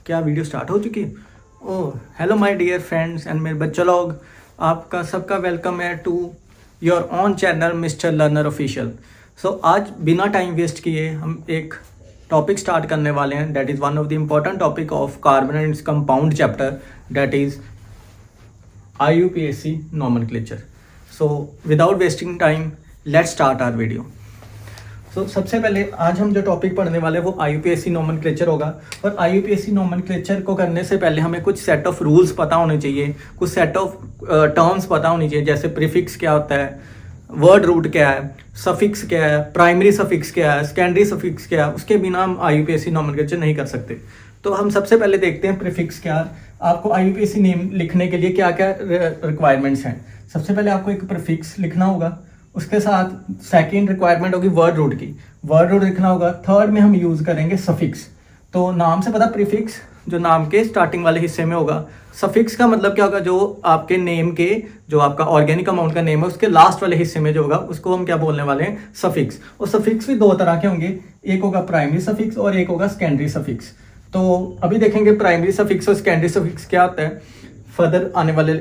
क्या video start हो चुकी है? Oh hello my dear friends and मेरे बच्चों लोग, आपका सबका वेलकम है to your own channel mister learner official. So आज बिना टाइम वेस्ट किए हम एक टॉपिक स्टार्ट करने वाले हैं। That is one of the important topic of carbon and its compound chapter, that is IUPAC nomenclature. So without wasting time, let's start our video. So सबसे पहले आज हम जो टॉपिक पढ़ने वाले हैं वो IUPAC nomenclature होगा। और IUPAC nomenclature को करने से पहले हमें कुछ सेट ऑफ रूल्स पता होने चाहिए, कुछ सेट ऑफ टर्म्स पता होनी चाहिए, जैसे प्रीफिक्स क्या होता है, वर्ड रूट क्या है, सफिक्स क्या है, प्राइमरी सफिक्स क्या है, सेकेंडरी सफिक्स क्या है। उसके बिना हम IUPAC nomenclature नहीं कर सकते। तो हम सबसे पहले देखते हैं प्रीफिक्स क्या। आपको IUPAC नेम लिखने के लिए क्या क्या रिक्वायरमेंट्स हैं। सबसे पहले आपको एक प्रीफिक्स लिखना होगा, उसके साथ सेकंड रिक्वायरमेंट होगी वर्ड रूट की, वर्ड रूट लिखना होगा। थर्ड में हम यूज़ करेंगे सफिक्स। तो नाम से पता, प्रीफिक्स जो नाम के स्टार्टिंग वाले हिस्से में होगा। सफिक्स का मतलब क्या होगा, जो आपके नेम के, जो आपका ऑर्गेनिक अमाउंट का नेम है उसके लास्ट वाले हिस्से में जो होगा उसको हम क्या बोलने वाले हैं, सफिक्स। और सफिक्स भी दो तरह के होंगे, एक होगा प्राइमरी सफिक्स और एक होगा सेकेंडरी सफिक्स। तो अभी देखेंगे प्राइमरी सफिक्स और सेकेंडरी सफिक्स क्या होता है। फर्दर आने वाले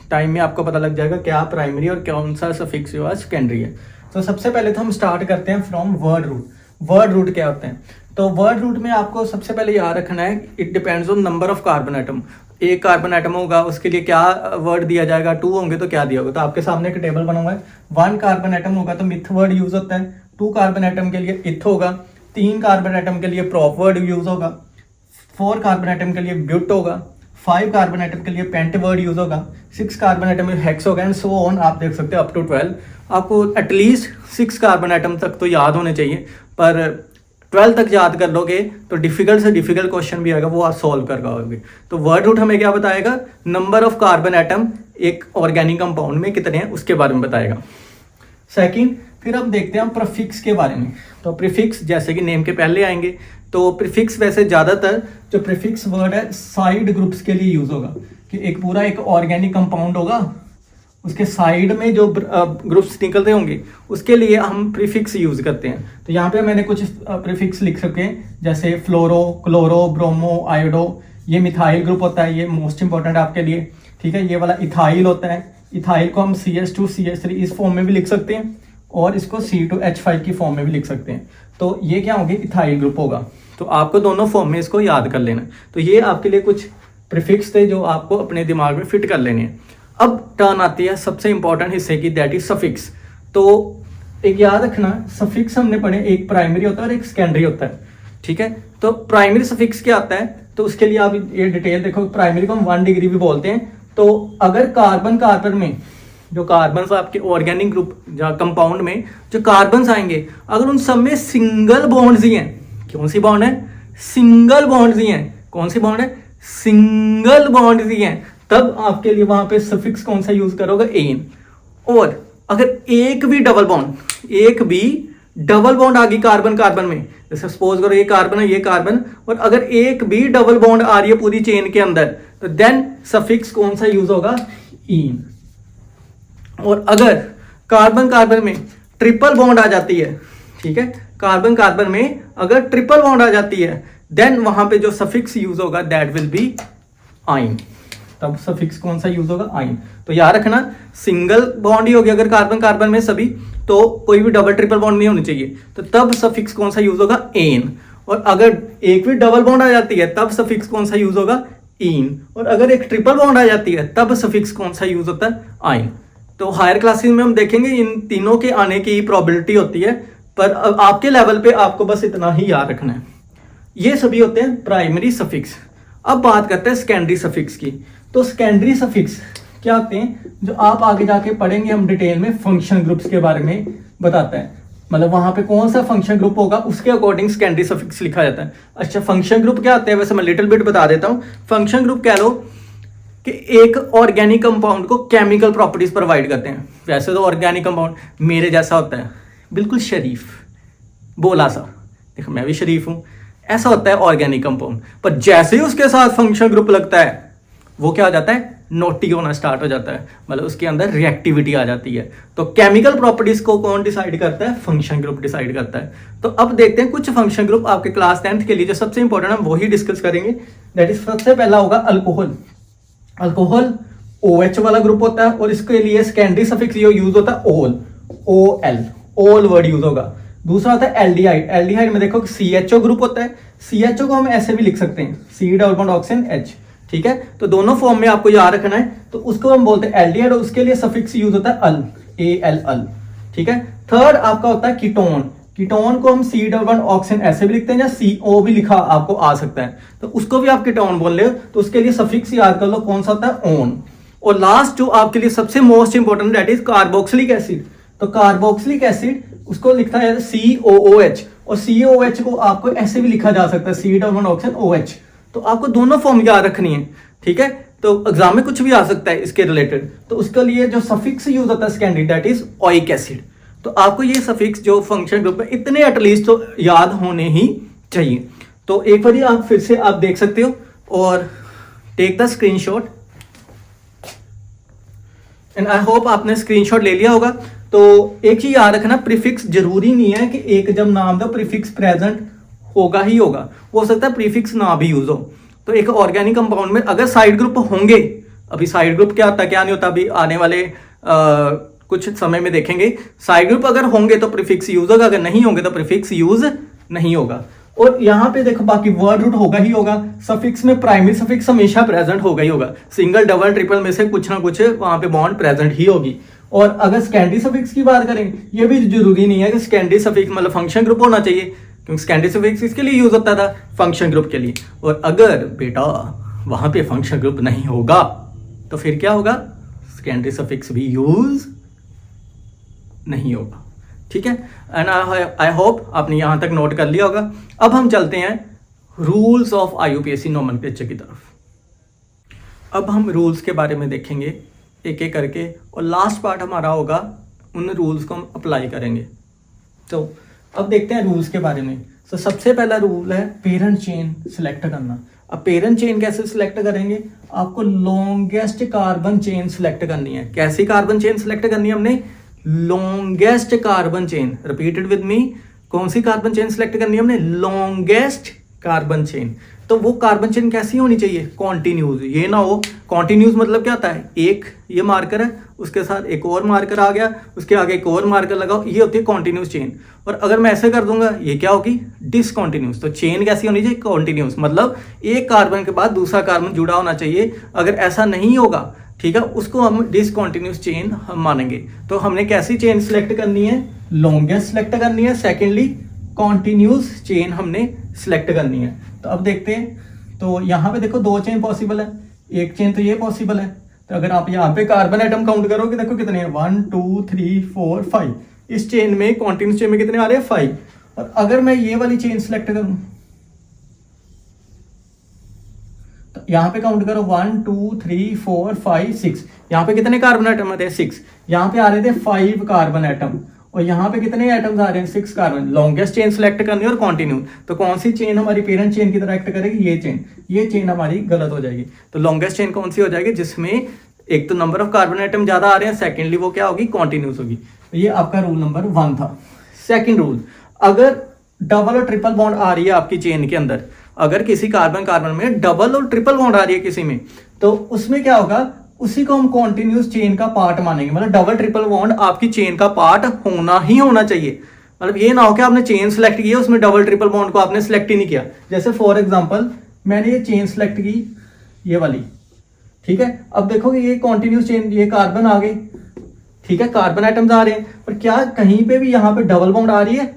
टाइम में आपको पता लग जाएगा क्या प्राइमरी और कौन सा सफिक्स जो है सेकेंडरी है। तो सबसे पहले तो हम स्टार्ट करते हैं from word root. Word root क्या होते हैं? तो वर्ड रूट में आपको सबसे पहले याद रखना है, it depends on number of carbon atom. एक कार्बन एटम होगा उसके लिए क्या वर्ड दिया जाएगा, 2 होंगे तो क्या दिया होगा। तो आपके सामने एक टेबल बना हुआ है। 1 कार्बन एटम होगा तो मिथ वर्ड यूज होता है, 2 कार्बन एटम के लिए इथ होगा, 3 कार्बन एटम के लिए प्रॉप वर्ड यूज होगा, 4 कार्बन एटम के लिए ब्यूट होगा, 5 कार्बन एटम के लिए पेंट वर्ड यूज होगा, 6 कार्बन एटम में हेक्स होगा एंड सो ऑन। आप देख सकते हैं अप टू 12। आपको एटलीस्ट 6 कार्बन एटम तक तो याद होने चाहिए, पर 12 तक याद कर लोगे तो डिफिकल्ट से डिफिकल्ट क्वेश्चन भी आएगा वो आप सॉल्व कर पाओगे। तो वर्ड रूट हमें क्या बताएगा, नंबर ऑफ कार्बन एटम एक ऑर्गेनिक कंपाउंड में कितने हैं उसके बारे में बताएगा। सेकंड, फिर हम देखते हैं हम प्रीफिक्स के बारे में। तो प्रीफिक्स जैसे कि नेम के पहले आएंगे, तो प्रीफिक्स वैसे ज़्यादातर जो प्रीफिक्स वर्ड है साइड ग्रुप्स के लिए यूज़ होगा, कि एक पूरा एक ऑर्गेनिक कंपाउंड होगा उसके साइड में जो ग्रुप्स निकलते होंगे उसके लिए हम प्रीफिक्स यूज़ करते हैं। तो यहाँ पे मैंने कुछ प्रीफिक्स लिख सके, जैसे फ्लोरो, क्लोरो, ब्रोमो, आयोडो। ये मिथाइल ग्रुप होता है, ये मोस्ट इंपॉर्टेंट आपके लिए, ठीक है। ये वाला इथाइल होता है, इथाइल को हम CH2 CH3 इस फॉर्म में भी लिख सकते हैं और इसको C2H5 की फॉर्म में भी लिख सकते हैं। तो ये क्या होगी, इथाइल ग्रुप होगा। तो आपको दोनों फॉर्म में इसको याद कर लेना। तो ये आपके लिए कुछ प्रीफिक्स थे जो आपको अपने दिमाग में फिट कर लेने हैं। अब टर्न आती है सबसे इंपॉर्टेंट हिस्से की, दैट इज सफिक्स। तो एक याद रखना, सफिक्स हमने पढ़े, एक प्राइमरी होता है और एक सेकेंडरी होता है, ठीक है। तो प्राइमरी सफिक्स क्या आता है, तो उसके लिए आप ये डिटेल देखो। प्राइमरी को हम 1 डिग्री भी बोलते हैं। तो अगर कार्बन कार्बन में जो कार्बन आपके ऑर्गेनिक ग्रुप कंपाउंड में जो कार्बन आएंगे, अगर उन सब में सिंगल बॉन्ड्स ही हैं, कौन सी बॉन्ड है, सिंगल बॉन्ड्स ही हैं, कौन सी बॉन्ड है, सिंगल बॉन्ड्स ही हैं, तब आपके लिए वहां पे सफिक्स कौन सा यूज करोगे, एन। और अगर एक भी डबल बॉन्ड आ गई कार्बन कार्बन में, जैसे सपोज करो ये कार्बन है, ये कार्बन, और अगर एक भी डबल बॉन्ड आ रही है पूरी चेन के अंदर, तो देन सफिक्स कौन सा यूज होगा, इन। और अगर कार्बन कार्बन में ट्रिपल बॉन्ड आ जाती है, ठीक है, कार्बन कार्बन में अगर ट्रिपल बॉन्ड आ जाती है, देन वहां पे जो सफिक्स यूज होगा दैट विल बी आइन। तब सफिक्स कौन सा यूज होगा, आइन। तो याद रखना, सिंगल बॉन्ड ही होगी अगर कार्बन कार्बन में सभी, तो कोई भी डबल ट्रिपल बॉन्ड नहीं होनी चाहिए, तो तब सफिक्स कौन सा यूज होगा, एन। और अगर एक भी डबल बॉन्ड आ जाती है तब सफिक्स कौन सा यूज होगा, इन। और अगर एक ट्रिपल बॉन्ड आ जाती है तब सफिक्स कौन सा यूज होता है, आइन। तो हायर क्लासेस में हम देखेंगे इन तीनों के आने की प्रोबेबिलिटी होती है, पर आपके लेवल पे आपको बस इतना ही याद रखना है। ये सभी होते हैं प्राइमरी सफिक्स। अब बात करते हैं सेकेंडरी सफिक्स की। तो सेकेंडरी सफिक्स क्या होते हैं, जो आप आगे जाके पढ़ेंगे हम डिटेल में, फंक्शन ग्रुप्स के बारे में बताता है। मतलब वहां पे कौन सा फंक्शन ग्रुप होगा उसके अकॉर्डिंग सेकेंडरी सफिक्स लिखा जाता है। अच्छा, फंक्शन ग्रुप क्या होते हैं, वैसे मैं लिटिल बिट बता देता हूँ। फंक्शन ग्रुप कह लो कि एक ऑर्गेनिक कंपाउंड को केमिकल प्रॉपर्टीज प्रोवाइड करते हैं। वैसे तो ऑर्गेनिक कंपाउंड मेरे जैसा होता है, बिल्कुल शरीफ बोला सा, देखो मैं भी शरीफ हूं, ऐसा होता है ऑर्गेनिक कंपाउंड। पर जैसे ही उसके साथ फंक्शन ग्रुप लगता है वो क्या हो जाता है, नोटी होना स्टार्ट हो जाता है, मतलब उसके अंदर रिएक्टिविटी आ जाती है। तो केमिकल प्रॉपर्टीज को कौन डिसाइड करता है? फंक्शन ग्रुप डिसाइड करता है। तो अब देखते हैं कुछ फंक्शन ग्रुप आपके क्लास 10th के लिए जो सबसे इंपॉर्टेंट हम वही डिस्कस करेंगे। दैट इज सबसे पहला होगा अल्कोहल। अल्कोहल OH वाला ग्रुप होता है और इसके लिए सेकेंडरी सफिक्स यूज होता है ओल, OL, ओल वर्ड यूज होगा। दूसरा होता है एल्डिहाइड। एल्डिहाइड में देखो CHO ग्रुप होता है। CHO को हम ऐसे भी लिख सकते हैं, C double bond oxygen H, ठीक है। तो दोनों फॉर्म में आपको याद रखना है। तो उसको हम बोलते हैं एल्डिहाइड, उसके लिए सफिक्स यूज होता है अल, AL, ठीक है। थर्ड आपका होता है कीटोन। कीटोन को हम C डबल बॉन्ड ऑक्सीजन ऐसे भी लिखते हैं या CO भी लिखा आपको आ सकता है, तो उसको भी आप कीटोन बोल रहे हो, तो उसके लिए सफिक्स याद कर लो कौन सा होता है? ओन। और लास्ट जो आपके लिए सबसे most important that is carboxylic acid. तो कार्बोक्सिलिक एसिड उसको लिखता है COOH, और COOH को आपको ऐसे भी लिखा जा सकता है C double bond oxygen OH। तो आपको दोनों फॉर्म याद रखनी है, ठीक है। तो एग्जाम में कुछ भी आ सकता है इसके रिलेटेड, तो उसके लिए जो सफिक्स यूज होता है secondary that is oic acid. तो आपको ये सफिक्स जो फंक्शन ग्रुप में इतने एटलीस्ट तो याद होने ही चाहिए। तो एक बार आप फिर से आप देख सकते हो और take the screenshot and I hope आपने स्क्रीनशॉट ले लिया होगा। तो एक चीज याद रखना, प्रीफिक्स जरूरी नहीं है कि एक जब नाम दो प्रीफिक्स प्रेजेंट होगा ही होगा, हो सकता है प्रीफिक्स ना भी यूज हो। तो एक ऑर्गेनिक कंपाउंड में अगर साइड ग्रुप होंगे, अभी साइड ग्रुप क्या होता है क्या नहीं होता, अभी आने वाले कुछ समय में देखेंगे। साइड ग्रुप अगर होंगे तो प्रीफिक्स यूज होगा, अगर नहीं होंगे तो प्रीफिक्स यूज नहीं होगा। और यहाँ पे देखो बाकी वर्ड रूट होगा ही होगा। सफिक्स में प्राइमरी सफिक्स हमेशा प्रेजेंट होगा ही होगा, सिंगल डबल ट्रिपल में से कुछ ना कुछ वहां पे बॉन्ड प्रेजेंट ही होगी। और अगर सेकेंडरी सफिक्स की बात करें, ये भी जरूरी नहीं है कि सेकेंडरी सफिक्स मतलब फंक्शन ग्रुप होना चाहिए, क्योंकि सेकेंडरी सफिक्स इसके लिए यूज होता था फंक्शन ग्रुप के लिए। और अगर बेटा वहां पे फंक्शन ग्रुप नहीं होगा तो फिर क्या होगा? सेकेंडरी सफिक्स भी यूज नहीं होगा, ठीक है। एंड आई होप आपने यहां तक नोट कर लिया होगा। अब हम चलते हैं रूल्स ऑफ IUPAC नोमेनक्लेचर की तरफ। अब हम रूल्स के बारे में देखेंगे एक एक करके, और लास्ट पार्ट हमारा होगा उन रूल्स को हम अप्लाई करेंगे। तो अब देखते हैं रूल्स के बारे में। तो सबसे पहला रूल है पेरेंट चेन सिलेक्ट करना। अब पेरेंट चेन कैसे सिलेक्ट करेंगे? आपको लॉन्गेस्ट कार्बन चेन सिलेक्ट करनी है। कैसी कार्बन चेन सिलेक्ट करनी है हमने? Longest carbon chain. Repeated with me, कौन सी कार्बन चेन सिलेक्ट करनी है हमने? Longest carbon chain. तो वो कार्बन चेन कैसी होनी चाहिए? कॉन्टिन्यूज। ये ना हो कॉन्टिन्यूज मतलब क्या होता है? एक ये मार्कर है, उसके साथ एक और मार्कर आ गया, उसके आगे एक और मार्कर लगाओ, ये होती है कॉन्टिन्यूस चेन। और अगर मैं ऐसे कर दूंगा ये क्या होगी? डिसकॉन्टिन्यूस। तो चेन कैसी होनी चाहिए? कॉन्टिन्यूस, मतलब एक कार्बन के बाद दूसरा कार्बन जुड़ा होना चाहिए। अगर ऐसा नहीं होगा, ठीक है, उसको हम डिसकॉन्टिन्यूस चेन हम मानेंगे। तो हमने कैसी चेन सिलेक्ट करनी है? लॉन्गेस्ट सिलेक्ट करनी है। सेकेंडली कॉन्टिन्यूस चेन हमने सिलेक्ट करनी है। तो अब देखते हैं, तो यहाँ पे देखो दो चेन पॉसिबल है, एक चेन तो ये पॉसिबल है। तो अगर आप यहाँ पे कार्बन एटम काउंट करोगे, देखो कितने हैं? 1 2 3 4 5। इस चेन में कॉन्टिन्यूस चेन में कितने आ रहे हैं? 5। और अगर मैं ये वाली चेन सिलेक्ट करूं तो यहाँ पे काउंट करो 1 2 3 4 5 6। यहाँ पे कितने कार्बन एटम आते हैं? 6। यहाँ पे आ रहे थे 5 कार्बन एटम, और यहाँ पे कितने एटम्स आ रहे हैं? 6 कार्बन। लॉन्गेस्ट चेन सिलेक्ट करनी है और कॉन्टिन्यू। तो कौन सी चेन हमारी पेरेंट चेन की तरह एक्ट करेगी? ये चेन। ये चेन हमारी गलत हो जाएगी। तो लॉन्गेस्ट चेन कौन सी हो जाएगी? जिसमें एक तो नंबर ऑफ कार्बन एटम ज्यादा आ रहे हैं, सेकेंडली वो क्या होगी? कॉन्टिन्यूस होगी। तो ये आपका रूल नंबर 1 था। सेकेंड रूल, अगर डबल और ट्रिपल बॉन्ड आ रही है आपकी चेन के अंदर, अगर किसी कार्बन कार्बन में डबल और ट्रिपल बॉन्ड आ रही है किसी में, तो उसमें क्या होगा? उसी को हम कॉन्टिन्यूस चेन का पार्ट मानेंगे। मतलब डबल ट्रिपल बॉन्ड आपकी चेन का पार्ट होना ही होना चाहिए। मतलब ये ना हो कि आपने चेन सेलेक्ट की है, उसमें डबल ट्रिपल बॉन्ड को आपने सेलेक्ट ही नहीं किया। जैसे फॉर एग्जांपल मैंने ये चेन सेलेक्ट की, ये वाली, ठीक है। अब देखोगे ये कॉन्टिन्यूस चेन, ये कार्बन आ गए, ठीक है, कार्बन आइटम्स आ रहे हैं, पर क्या कहीं पे भी यहाँ पे डबल बॉन्ड आ रही है?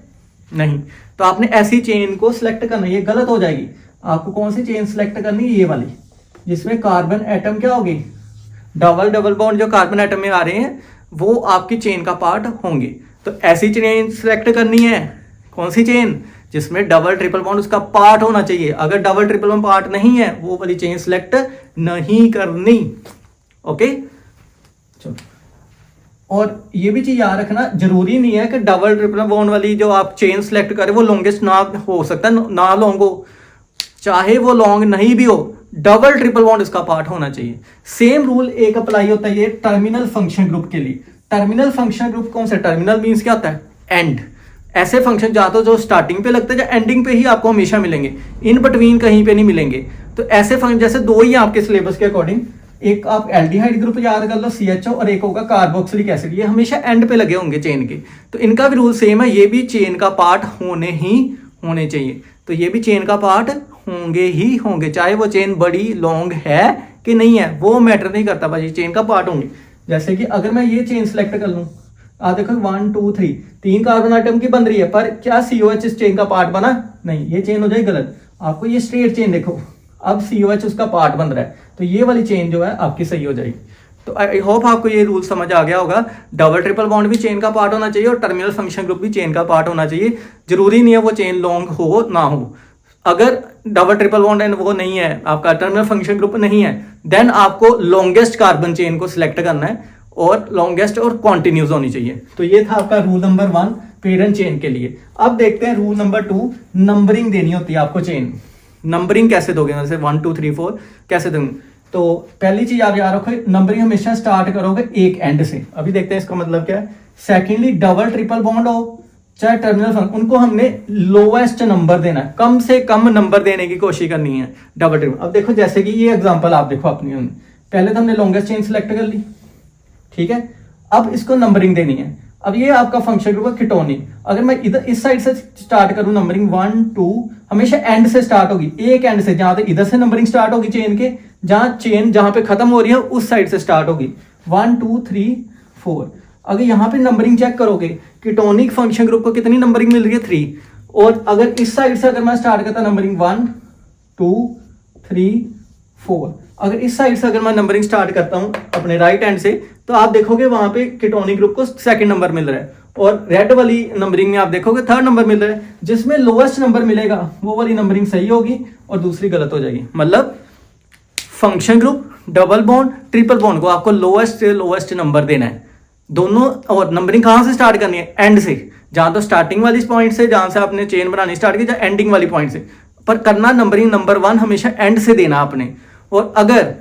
नहीं। तो आपने ऐसी चेन को सिलेक्ट करना, ये गलत हो जाएगी। आपको कौन सी चेन सिलेक्ट करनी है? ये वाली, जिसमें कार्बन एटम क्या होगी? डबल डबल बॉन्ड जो कार्बन एटम में आ रहे हैं वो आपकी चेन का पार्ट होंगे। तो ऐसी चेन सिलेक्ट करनी है। कौन सी चेन? जिसमें डबल ट्रिपल बॉन्ड उसका पार्ट होना चाहिए। अगर डबल ट्रिपल बॉन्ड पार्ट नहीं है, वो वाली चेन सिलेक्ट नहीं करनी। ओके, चलो। और ये भी चीज याद रखना, जरूरी नहीं है कि डबल ट्रिपल बॉन्ड वाली जो आप चेन सिलेक्ट करें वो लॉन्गेस्ट ना हो सकता, ना लॉन्ग हो। चाहे वो लॉन्ग नहीं भी हो, डबल ट्रिपल बॉन्ड इसका पार्ट होना चाहिए। सेम रूल एक अप्लाई होता है ये टर्मिनल फंक्शन ग्रुप के लिए। टर्मिनल फंक्शन ग्रुप कौन सा? टर्मिनल मीन्स क्या होता है? एंड। ऐसे फंक्शन या तो जो स्टार्टिंग पे लगते हैं या एंडिंग पे ही आपको हमेशा मिलेंगे, इन बिटवीन कहीं पे नहीं मिलेंगे। तो ऐसे फंक्शन जैसे दो ही आपके सिलेबस के अकॉर्डिंग, एक आप एल्डिहाइड ग्रुप याद कर लो CHO, और एक होगा कार्बोक्सिलिक एसिड, ये हमेशा एंड पे लगे होंगे चेन के। तो इनका भी रूल सेम है, ये भी चेन का पार्ट होने चाहिए। तो ये भी चेन का पार्ट होंगे ही होंगे, चाहे वो चेन बड़ी लॉन्ग है कि नहीं है, वो मैटर नहीं करता, बस ये चेन का पार्ट होंगे। जैसे कि अगर मैं ये चेन सेलेक्ट कर लूँ, आप देखो 1 2 3 3 कार्बन आइटम की बन रही है, पर क्या COH इस चेन का पार्ट बना? नहीं, ये चेन हो जाएगी गलत। आपको ये स्ट्रेट चेन देखो, अब COH उसका पार्ट बन रहा है, तो ये वाली चेन जो है आपकी सही हो जाएगी। तो आई होप आपको ये रूल समझ आ गया होगा। डबल ट्रिपल बॉन्ड भी चेन का पार्ट होना चाहिए और टर्मिनल फंक्शन ग्रुप भी चेन का पार्ट होना चाहिए। जरूरी नहीं है वो चेन लॉन्ग हो ना हो। अगर डबल ट्रिपल बॉन्ड एंड वो नहीं है, आपका टर्मिनल फंक्शन ग्रुप नहीं है, देन आपको लॉन्गेस्ट कार्बन चेन को सिलेक्ट करना है और लॉन्गेस्ट और कॉन्टिन्यूज होनी चाहिए। तो ये था आपका रूल नंबर 1 पेरेंट चेन के लिए। अब देखते हैं रूल नंबर 2, नंबरिंग देनी होती है आपको चेन। नंबरिंग कैसे दोगे? जैसे 1 2 3 4 कैसे दोगे? तो पहली चीज आप याद रखो, नंबरिंग हमेशा स्टार्ट करोगे एक एंड से। अभी देखते हैं इसका मतलब क्या है। सेकेंडली, डबल ट्रिपल बॉन्ड हो चाहे टर्मिनल फंक्शन, उनको हमने लोएस्ट नंबर देना है, कम से कम नंबर देने की कोशिश करनी है डबल ट्रिपल। अब देखो जैसे कि ये एग्जांपल आप देखो अपनी, पहले तो हमने लॉन्गेस्ट चेन सिलेक्ट कर ली, ठीक है। अब इसको नंबरिंग देनी है। अब ये आपका फंक्शन ग्रुप है कीटोनिक। अगर मैं इधर इस साइड से स्टार्ट करूं नंबरिंग 1 2, हमेशा एंड से स्टार्ट होगी, एक एंड से, जहां तक इधर से नंबरिंग स्टार्ट होगी चेन के, जहां पे खत्म हो रही है उस साइड से स्टार्ट होगी 1 2 3 4। अगर यहाँ पे नंबरिंग चेक करोगे, कीटोनिक फंक्शन ग्रुप को कितनी नंबरिंग मिल रही है? 3। और अगर इस साइड से अगर मैं स्टार्ट करता नंबरिंग 1 2 3 4, अगर इस साइड से अगर मैं नंबरिंग स्टार्ट करता हूं अपने राइट हैंड से, तो आप देखोगे वहां पे कीटोनिक ग्रुप को सेकंड नंबर मिल रहा है, और रेड वाली नंबरिंग में आप देखोगे थर्ड नंबर मिल रहा है। जिसमें लोएस्ट नंबर मिलेगा वो वाली नंबरिंग सही होगी और दूसरी गलत हो जाएगी। मतलब function group, double bond, triple bond को आपको लोएस्ट से लोएस्ट नंबर देना है दोनों। और नंबरिंग कहां से स्टार्ट करनी है? एंड से, जहां तो स्टार्टिंग वाली पॉइंट से, जहां से आपने चेन बनानी स्टार्ट की, जहां एंडिंग वाली पॉइंट से। पर करना नंबरिंग नंबर 1 हमेशा एंड से देना आपने। और अगर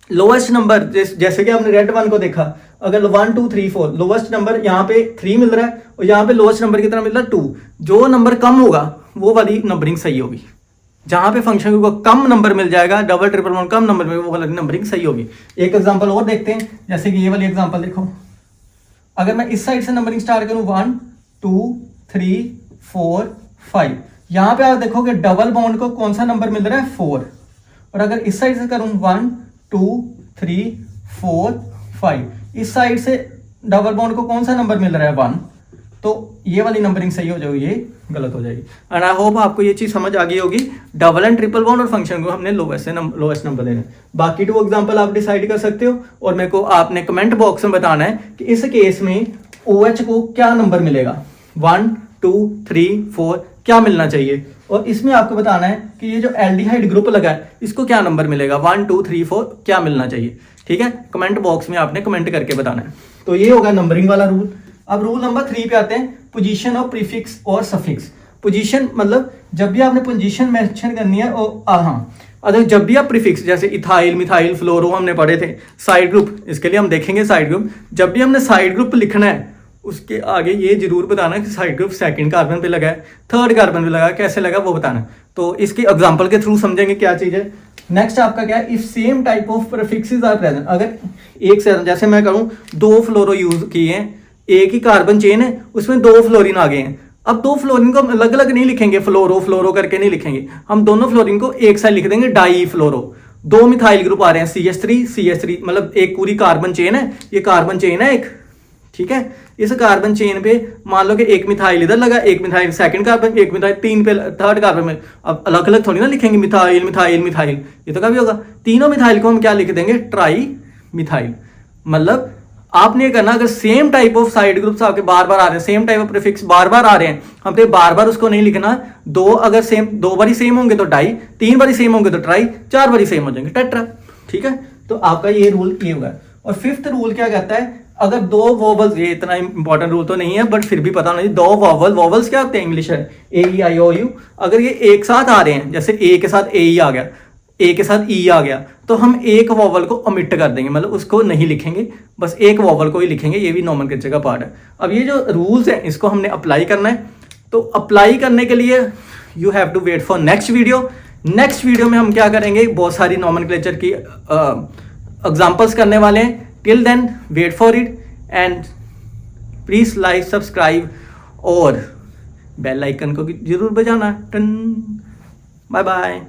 लोएस्ट नंबर जैसे कि आपने रेड 1 को देखा, अगर 1 2 3 4 लोएस्ट नंबर यहाँ पे 3 मिल रहा है और यहाँ पे लोएस्ट नंबर कितना मिल रहा है? 2। जो नंबर कम होगा वो वाली नंबरिंग सही होगी। जहां पे फंक्शन को कम नंबर मिल जाएगा, डबल ट्रिपल बॉन्ड कम नंबर में, वो वाली नंबरिंग सही होगी। एक एग्जांपल और देखते हैं, जैसे कि ये वाली एग्जांपल देखो। अगर मैं इस साइड से नंबरिंग स्टार्ट करूं 1 2 3 4 5, यहां पे आप देखोगे डबल बॉन्ड को कौन सा नंबर मिल रहा है? 4। और अगर इस साइड से करूं 1 2 3 4 5, इस साइड से डबल बॉन्ड को कौन सा नंबर मिल रहा है? 1। तो ये वाली नंबरिंग सही हो जाएगी, ये गलत हो जाएगी। एंड आई होप आपको ये चीज समझ आ गई होगी। डबल एंड ट्रिपल बॉन्ड और फंक्शन को हमने लोएस्ट नंबर देना है। बाकी 2 एग्जांपल आप डिसाइड कर सकते हो और मेरे को आपने कमेंट बॉक्स में बताना है कि इस केस में OH को क्या नंबर मिलेगा, 1 2 3 4 क्या मिलना चाहिए। और इसमें आपको बताना है कि ये जो एल्डिहाइड ग्रुप लगा है इसको क्या नंबर मिलेगा, 1 2 3 4 क्या मिलना चाहिए। ठीक है, कमेंट बॉक्स में आपने कमेंट करके बताना है। तो ये होगा नंबरिंग वाला रूल। अब रूल नंबर 3 पे आते हैं, पोजीशन ऑफ प्रीफिक्स और सफिक्स। पोजीशन मतलब जब भी आपने पोजीशन मेंशन करनी है, और हाँ, अगर जब भी आप प्रीफिक्स, जैसे इथाइल मिथाइल फ्लोरो हमने पढ़े थे, साइड ग्रुप, इसके लिए हम देखेंगे साइड ग्रुप। जब भी हमने साइड ग्रुप लिखना है उसके आगे ये जरूर बताना कि साइड ग्रुप सेकंड कार्बन पे लगा है, थर्ड कार्बन पे लगा है, कैसे लगा वो बताना। तो इसके एग्जांपल के थ्रू समझेंगे क्या चीज है। नेक्स्ट आपका क्या है, if same type of prefixes are present. अगर एक से, जैसे मैं करूं 2 फ्लोरो यूज किए हैं, एक ही कार्बन चेन है उसमें 2 फ्लोरीन आ गए हैं। अब 2 फ्लोरीन को अलग अलग नहीं लिखेंगे, फ्लोरो फ्लोरो करके नहीं लिखेंगे, हम दोनों फ्लोरीन को एक साथ लिख देंगे डाई फ्लोरो। 2 मिथाइल ग्रुप आ रहे हैं, CH3 मतलब एक पूरी कार्बन चेन है, ये कार्बन चेन है एक, ठीक है। इस कार्बन चेन पे मान लो कि एक मिथाइल इधर लगा, एक मिथाइल सेकंड कार्बन, एक मिथाइल 3 पे थर्ड कार्बन में। अब अलग अलग थोड़ी ना लिखेंगे मिथाइल मिथाइल मिथाइल, ये तो कभी होगा। तीनों मिथाइल को हम क्या लिख देंगे, ट्राई मिथाइल। मतलब आपने ये करना, अगर same type of side groups आपके बार बार आ रहे हैं, सेम टाइप ऑफ प्रीफिक्स बार बार आ रहे हैं, हमने बार बार उसको नहीं लिखना। 2 अगर सेम 2 बारी सेम होंगे तो डाई, 3 बारी सेम होंगे तो ट्राई, 4 बारी सेम हो जाएंगे टेट्रा। ठीक है, तो आपका ये रूल ये होगा। और 5th रूल क्या कहता है, अगर दो वॉवल्स, ये इतना इंपॉर्टेंट रूल तो नहीं है बट फिर भी पता नहीं, दो वॉवल्स क्या होते हैं इंग्लिश है, ए ई आई ओ यू, अगर ये एक साथ आ रहे हैं, जैसे ए के साथ ए ई आ गया, ए के साथ ई आ गया, तो हम एक वॉवल को ओमिट कर देंगे, मतलब उसको नहीं लिखेंगे, बस एक वॉवल को ही लिखेंगे। ये भी नोमेनक्लेचर का पार्ट है। अब ये जो रूल्स हैं इसको हमने अप्लाई करना है, तो अप्लाई करने के लिए you have to wait for next video. Next video में हम क्या करेंगे, बहुत सारी नोमेनक्लेचर की एग्जाम्पल्स करने वाले हैं। Till then wait for it and please like, subscribe और बेल आइकन को जरूर बजाना। टन, बाय बाय।